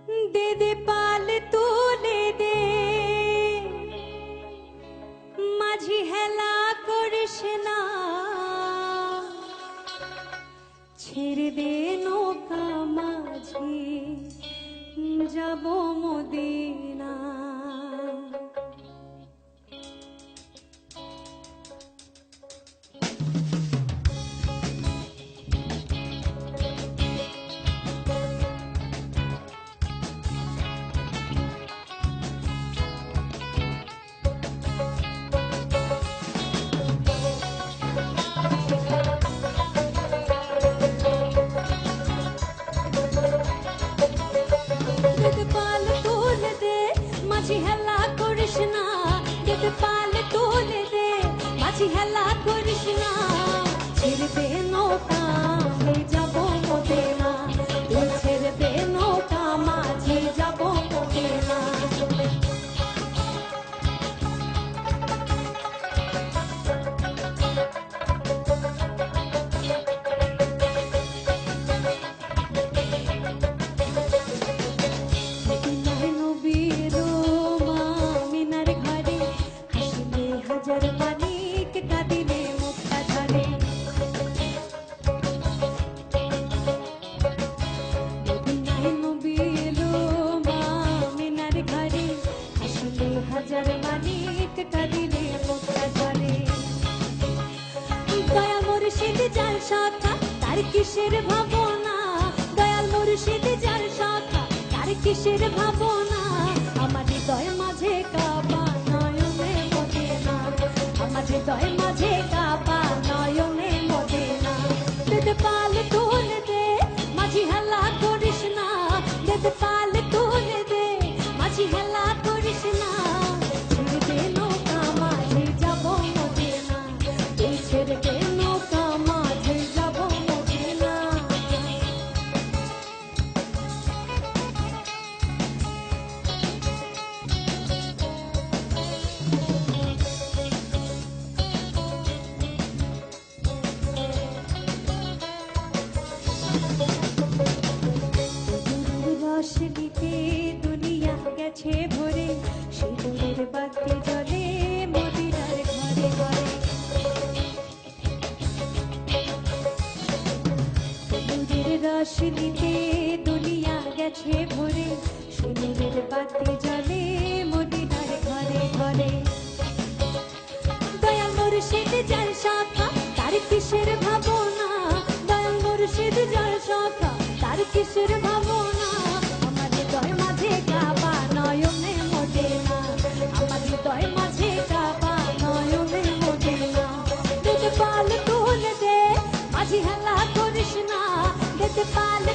दे दे पाल तुले दे माझी हेला करिस ना ছেড়ে দে নৌকা মাঝি যাব মদিনা पाल तोले दे माझी हेला करिस ना ছেড়ে দে নৌকা আমি যাব মদিনা তুই ছেড়ে দে নৌকা মাঝি যাব মদিনা হাজার মানিক কাঁদিলে মুক্তা ঝরে দয়াল মুর্শিদ যার শাখা তার কিসের ভাবনা দয়াল মুর্শিদ যার শাখা তার কিসের ভাবনা আমার হৃদয় মাঝে কাবা নয়নে মদিনা আমার হৃদয় মাঝে কাবা নয়নে মদিনা দে পাল তুলে দে মাঝি হেলা করিস না দে পাল তুলে দে মাঝি হেলা করিস না রোশনীতে দুনিয়া গেছে ভরে সিঁদুরের বাতি জ্বলে মদিনার ঘরে ঘরে সিঁদুরের রোশনীতে দুনিয়া গেছে ভরে সিঁদুরের বাতি জ্বলে মদিনার ঘরে ঘরে দয়াল মুর্শিদ যার শাখা তার কিসের ভাবনা দয়াল মুর্শিদ যার শাখা তার কিসের ভাবনা আমার হৃদয় মাঝে কাবা নয়নে মদিনা আমার হৃদয় মাঝে কাবা নয়নে মদিনা দে পাল তুলে দে মাঝি হেলা করিস না দে পাল